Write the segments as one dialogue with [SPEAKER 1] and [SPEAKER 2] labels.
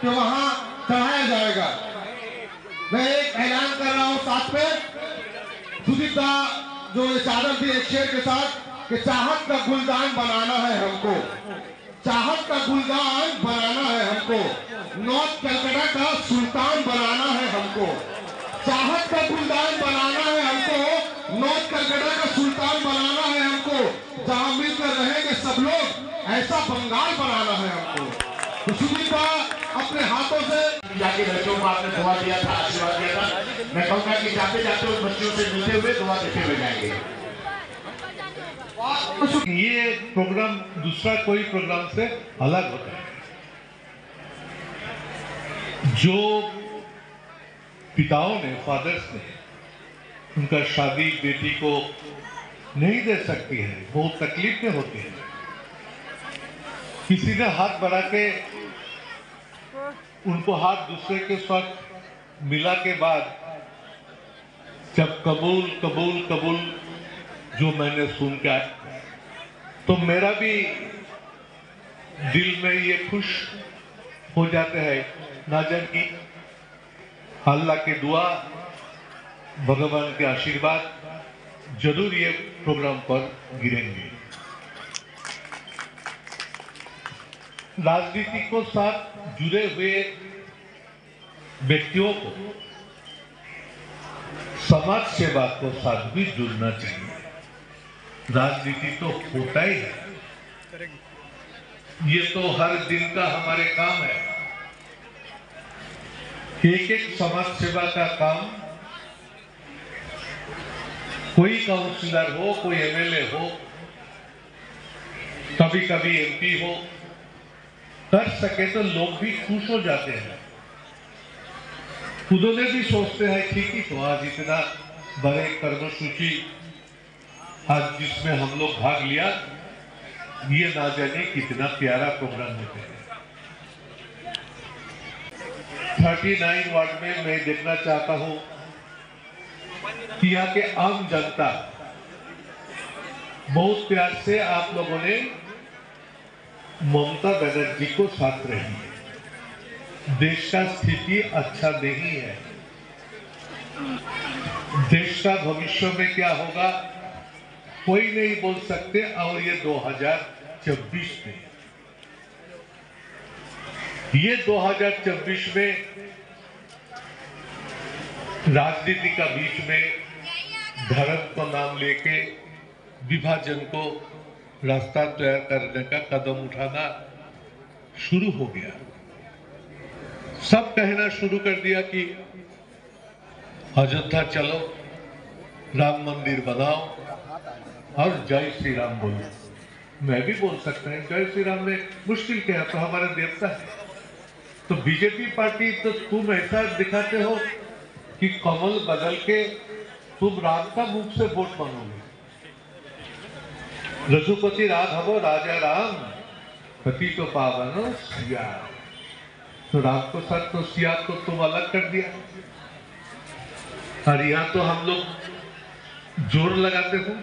[SPEAKER 1] कि वहां चढ़ाया जाएगा। मैं एक ऐलान कर रहा हूं साथ में, सुदीप दा जो ये चादर थी एक शेर के साथ कि चाहत का गुलदान बनाना है हमको, चाहत का गुलदान बनाना है हमको, नॉर्थ कलकत्ता का सुल्तान बनाना है हमको, चाहत का गुलदान बनाना है हमको, नॉर्थ कलकत्ता का सुल्तान बनाना है हमको, जहां मिलकर रहेंगे सब लोग ऐसा बंगाल बनाना है हमको। तो सुदीप दा अपने हाथों से
[SPEAKER 2] जाके बच्चों को आपने दुआ दिया था, आशीर्वाद दिया था। मैं कहूँगा कि जाते जाते उन बच्चों से मिलते हुए दुआ देते हुए जाएंगे।
[SPEAKER 3] ये प्रोग्राम दूसरा कोई प्रोग्राम से अलग होता है। जो पिताओं ने, फादर्स ने उनका शादी बेटी को नहीं दे सकती है, बहुत तकलीफ में होती है। किसी ने हाथ बढ़ा के उनको हाथ दूसरे के साथ मिला के बाद जब कबूल कबूल कबूल जो मैंने सुन के आया, तो मेरा भी दिल में ये खुश हो जाते हैं। ना जाने की अल्लाह की दुआ, भगवान के आशीर्वाद जरूर ये प्रोग्राम पर गिरेंगे। राजनीति को साथ जुड़े हुए व्यक्तियों को समाज सेवा को साथ भी जुड़ना चाहिए। राजनीति तो होता ही है, ये तो हर दिन का हमारे काम है। एक एक समाज सेवा का काम, कोई काउंसिलर हो, कोई एमएलए हो, कभी कभी एमपी हो, कर सके तो लोग भी खुश हो जाते हैं। उन्होंने भी सोचते हैं ठीक ही तो आज इतना बड़े कर्मसूची आज जिसमें हम लोग भाग लिया, ये ना जाने कितना प्यारा प्रोग्राम होते हैं। 39 वार्ड में मैं देखना चाहता हूं कि यहाँ के आम जनता बहुत प्यार से आप लोगों ने ममता बनर्जी को साथ रही है। देश का स्थिति अच्छा नहीं है, देश का भविष्य में क्या होगा कोई नहीं बोल सकते। और ये 2024 में, ये 2024 में राजनीति का बीच में धर्म को नाम लेके विभाजन को रास्ता तैयार करने का कदम उठाना शुरू हो गया। सब कहना शुरू कर दिया कि अयोध्या चलो, राम मंदिर बनाओ और जय श्री राम बोलो। मैं भी बोल सकता हूं जय श्री राम में मुश्किल क्या है, तो हमारे देवता है। तो बीजेपी पार्टी तो तुम ऐसा दिखाते हो कि कमल बदल के तुम राम का मुख से वोट मांगोगे। रघुपति राघव राजा राम, पति तो पावन सिया। तो राम को साथ तो सिया को तुम अलग कर दिया। और यहाँ तो हम लोग जोर लगाते हो,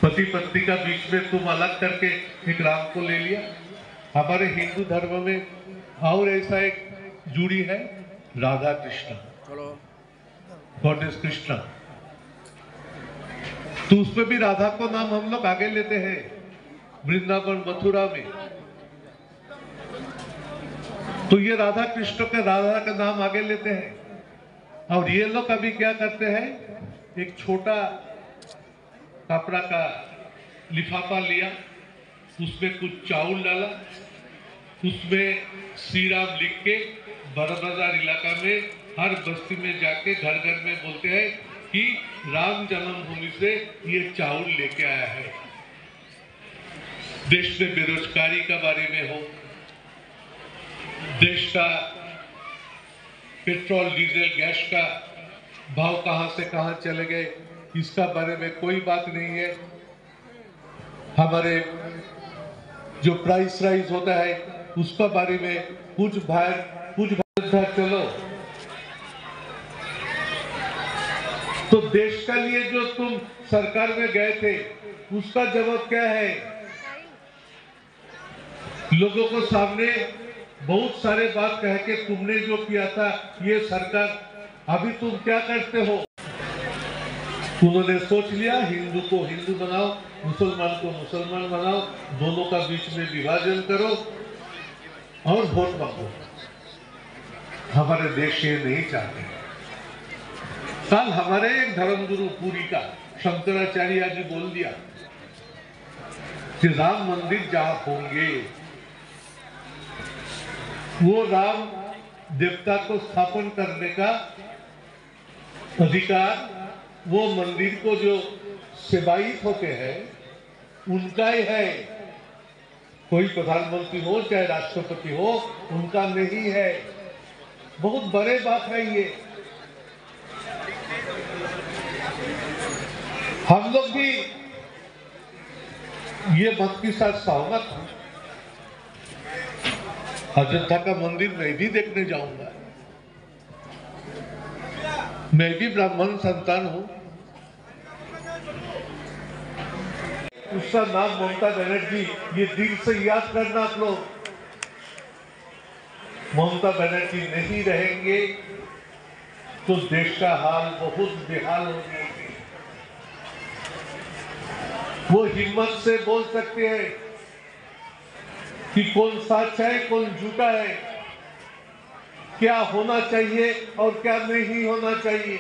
[SPEAKER 3] पति पत्नी का बीच में तुम अलग करके एक राम को ले लिया। हमारे हिंदू धर्म में और ऐसा एक जुड़ी है राधा कृष्ण, गॉडेस कृष्णा। तो उसमें भी राधा को नाम हम लोग आगे लेते हैं। वृंदावन मथुरा में तो ये राधा कृष्ण के राधा का नाम आगे लेते हैं। और ये लोग अभी क्या करते हैं, एक छोटा कपड़ा का लिफाफा लिया, उसमें कुछ चावल डाला, उसमें श्री राम लिख के बड़ा बाजार इलाका में हर बस्ती में जाके घर घर में बोलते हैं कि राम जन्मभूमि से ये चावल लेके आया है। देश में बेरोजगारी का बारे में हो, देश का पेट्रोल डीजल गैस का भाव कहां से कहां चले गए, इसका बारे में कोई बात नहीं है। हमारे जो प्राइस राइज होता है उसका बारे में कुछ भारत चलो। तो देश का लिए जो तुम सरकार में गए थे उसका जवाब क्या है? लोगों को सामने बहुत सारे बात कह के तुमने जो किया था ये सरकार, अभी तुम क्या करते हो? उन्होंने सोच लिया हिंदू को हिंदू बनाओ, मुसलमान को मुसलमान बनाओ, दोनों का बीच में विभाजन करो और वोट मांगो। हमारे देश ये नहीं चाहते। कल हमारे एक धर्मगुरु पुरी का शंकराचार्य जी बोल दिया कि राम मंदिर जहां होंगे वो राम देवता को स्थापन करने का अधिकार वो मंदिर को जो सेवायित होते हैं उनका ही है। कोई प्रधानमंत्री हो चाहे राष्ट्रपति हो, उनका नहीं है। बहुत बड़े बात है ये। हम लोग भी ये मत के साथ सहमत हैं। अयोध्या का मंदिर मैं भी देखने जाऊंगा। मैं भी ब्राह्मण संतान हूं। उसका नाम ममता बनर्जी, ये दिल से याद करना आप लोग। ममता बनर्जी नहीं रहेंगे तो देश का हाल बहुत बेहाल हो जाएगा। वो हिम्मत से बोल सकते हैं कि कौन सच है कौन झूठा है, क्या होना चाहिए और क्या नहीं होना चाहिए।